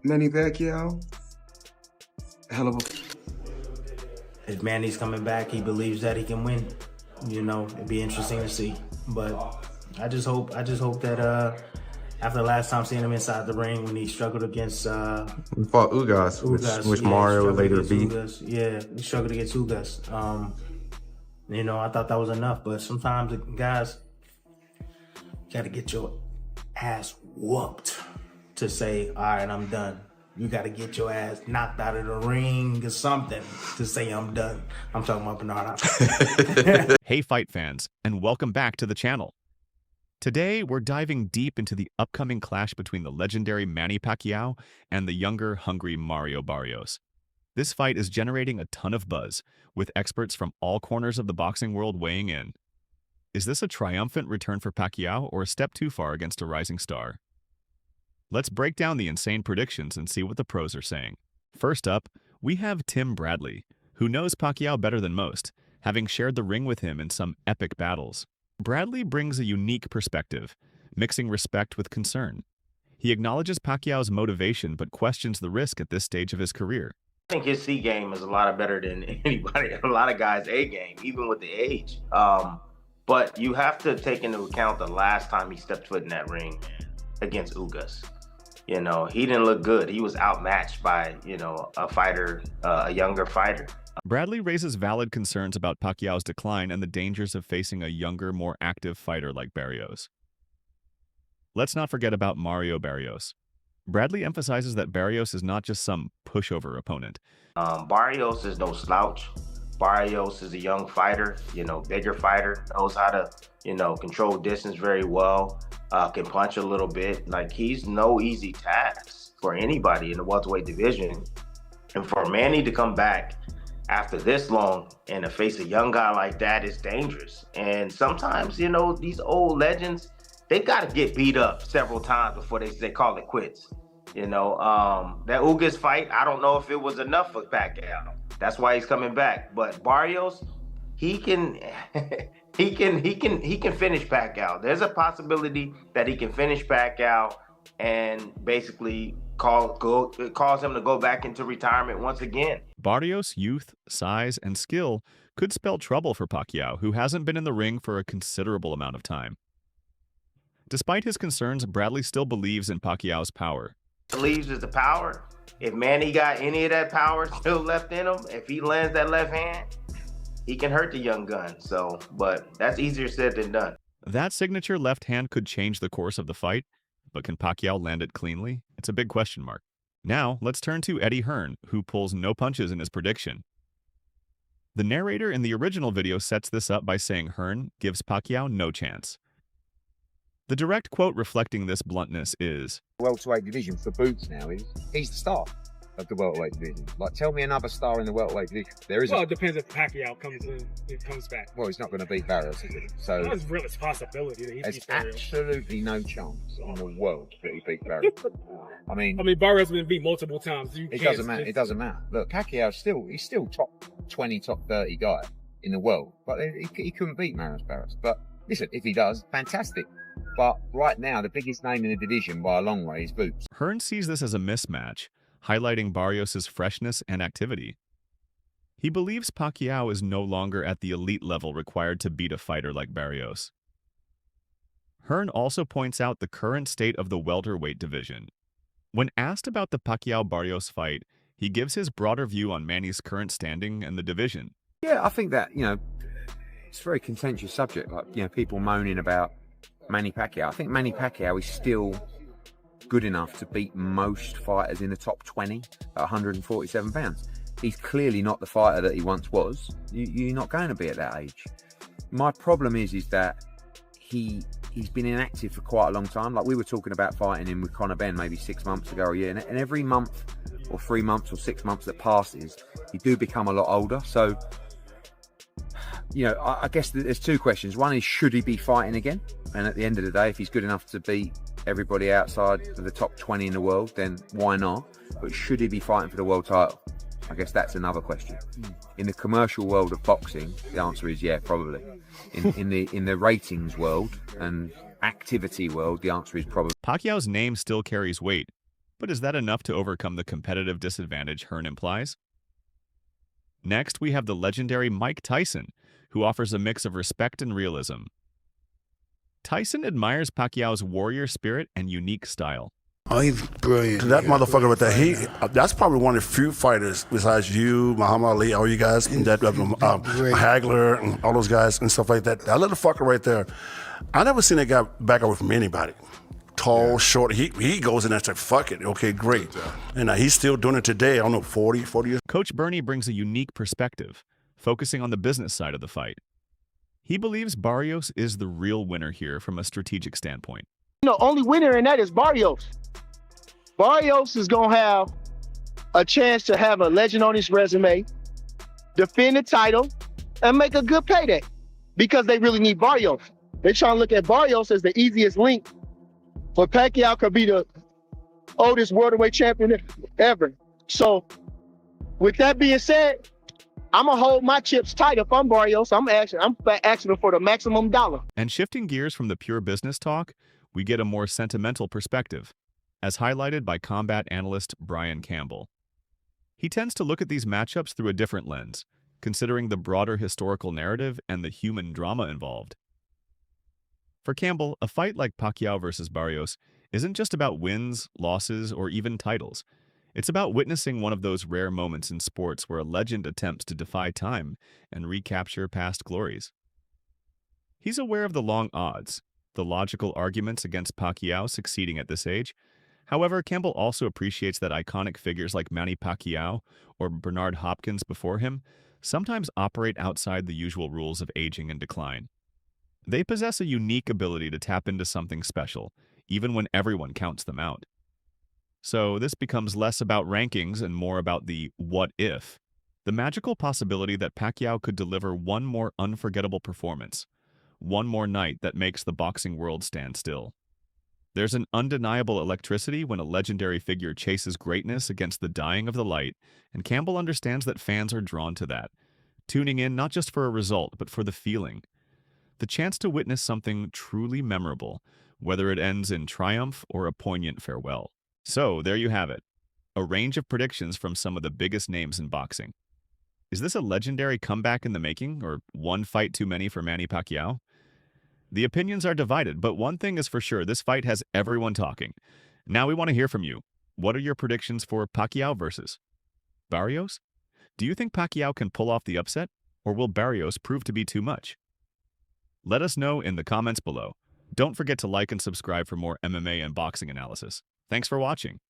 Manny Pacquiao, hell of a. If Manny's coming back, he believes that he can win. You know, it'd be interesting to see. But I just hope that after the last time seeing him inside the ring when he struggled against We fought Ugas, which Mario later beat. He struggled against Ugas. You know, I thought that was enough, but sometimes guys gotta get your ass whooped to say, all right, I'm done. You got to get your ass knocked out of the ring or something to say I'm done. I'm talking about Bernard. Hey fight fans, and welcome back to the channel. Today, we're diving deep into the upcoming clash between the legendary Manny Pacquiao and the younger, hungry Mario Barrios. This fight is generating a ton of buzz, with experts from all corners of the boxing world weighing in. Is this a triumphant return for Pacquiao or a step too far against a rising star? Let's break down the insane predictions and see what the pros are saying. First up, we have Tim Bradley, who knows Pacquiao better than most, having shared the ring with him in some epic battles. Bradley brings a unique perspective, mixing respect with concern. He acknowledges Pacquiao's motivation but questions the risk at this stage of his career. I think his C game is a lot better than anybody, a lot of guys' A game, even with the age. But you have to take into account the last time he stepped foot in that ring against Ugas. You know, he didn't look good. He was outmatched by, you know, a younger fighter. Bradley raises valid concerns about Pacquiao's decline and the dangers of facing a younger, more active fighter like Barrios. Let's not forget about Mario Barrios. Bradley emphasizes that Barrios is not just some pushover opponent. Barrios is no slouch. Barrios is a young fighter, you know, bigger fighter, knows how to, you know, control distance very well, can punch a little bit. Like, he's no easy task for anybody in the welterweight division. And for Manny to come back after this long and to face a young guy like that is dangerous. And sometimes, you know, these old legends, they got to get beat up several times before they call it quits. You know, that Ugas fight, I don't know if it was enough for Pacquiao. That's why he's coming back. But Barrios, he can he can finish Pacquiao. There's a possibility that he can finish Pacquiao and basically cause him to go back into retirement once again. Barrios' youth, size, and skill could spell trouble for Pacquiao, who hasn't been in the ring for a considerable amount of time. Despite his concerns, Bradley still believes in Pacquiao's power. Believes is the power. If Manny got any of that power still left in him, if he lands that left hand, he can hurt the young gun. So, but that's easier said than done. That signature left hand could change the course of the fight, but can Pacquiao land it cleanly? It's a big question mark. Now, let's turn to Eddie Hearn, who pulls no punches in his prediction. The narrator in the original video sets this up by saying Hearn gives Pacquiao no chance. The direct quote reflecting this bluntness is, welterweight division for Boots now he's the star of the welterweight division. Like, tell me another star in the welterweight division. There isn't. Well, it depends if Pacquiao comes back. Well, he's not going to beat Barrios, is he? So there's really a possibility that he there's beats Barrios. absolutely no chance in the world that he beat Barrios. I mean, Barrios has been beat multiple times. It doesn't matter. It doesn't matter. Look, Pacquiao's still top 20, top 30 guy in the world, but he couldn't beat Barrios. But listen, if he does, fantastic. But right now, the biggest name in the division by a long way is Boots. Hearn sees this as a mismatch, highlighting Barrios' freshness and activity. He believes Pacquiao is no longer at the elite level required to beat a fighter like Barrios. Hearn also points out the current state of the welterweight division. When asked about the Pacquiao-Barrios fight, he gives his broader view on Manny's current standing and the division. Yeah, I think that, you know, it's a very contentious subject. Like, you know, people moaning about Manny Pacquiao. I think Manny Pacquiao is still good enough to beat most fighters in the top 20 at 147 pounds. He's clearly not the fighter that he once was. You're not going to be at that age. My problem is that he's been inactive for quite a long time. Like, we were talking about fighting him with Conor Benn maybe 6 months ago or a year, and every month or 3 months or 6 months that passes, he do become a lot older. So, you know, I guess there's two questions. One is, should he be fighting again? And at the end of the day, if he's good enough to beat everybody outside of the top 20 in the world, then why not? But should he be fighting for the world title? I guess that's another question. In the commercial world of boxing, the answer is yeah, probably. In the ratings world and activity world, the answer is probably. Pacquiao's name still carries weight. But is that enough to overcome the competitive disadvantage Hearn implies? Next, we have the legendary Mike Tyson, who offers a mix of respect and realism. Tyson admires Pacquiao's warrior spirit and unique style. Oh, he's brilliant. That motherfucker right there, that's probably one of the few fighters besides you, Muhammad Ali, all you guys, and that Hagler and all those guys and stuff like that. That little fucker right there, I never seen that guy back away from anybody. Tall, short, he goes in there and says, fuck it, okay, great. And he's still doing it today, I don't know, 40 years. Coach Bernie brings a unique perspective, focusing on the business side of the fight. He believes Barrios is the real winner here from a strategic standpoint. Only winner in that is Barrios. Barrios is going to have a chance to have a legend on his resume, defend the title, and make a good payday because they really need Barrios. They're trying to look at Barrios as the easiest link for Pacquiao could be the oldest welterweight champion ever. So with that being said, I'm going to hold my chips tight. If I'm Barrios, I'm asking for the maximum dollar. And shifting gears from the pure business talk, we get a more sentimental perspective, as highlighted by combat analyst Brian Campbell. He tends to look at these matchups through a different lens, considering the broader historical narrative and the human drama involved. For Campbell, a fight like Pacquiao versus Barrios isn't just about wins, losses, or even titles. It's about witnessing one of those rare moments in sports where a legend attempts to defy time and recapture past glories. He's aware of the long odds, the logical arguments against Pacquiao succeeding at this age. However, Campbell also appreciates that iconic figures like Manny Pacquiao or Bernard Hopkins before him sometimes operate outside the usual rules of aging and decline. They possess a unique ability to tap into something special, even when everyone counts them out. So this becomes less about rankings and more about the what if, the magical possibility that Pacquiao could deliver one more unforgettable performance, one more night that makes the boxing world stand still. There's an undeniable electricity when a legendary figure chases greatness against the dying of the light, and Campbell understands that fans are drawn to that, tuning in not just for a result, but for the feeling. The chance to witness something truly memorable, whether it ends in triumph or a poignant farewell. So, there you have it, a range of predictions from some of the biggest names in boxing. Is this a legendary comeback in the making, or one fight too many for Manny Pacquiao? The opinions are divided, but one thing is for sure, this fight has everyone talking. Now we want to hear from you. What are your predictions for Pacquiao versus Barrios? Do you think Pacquiao can pull off the upset, or will Barrios prove to be too much? Let us know in the comments below. Don't forget to like and subscribe for more MMA and boxing analysis. Thanks for watching.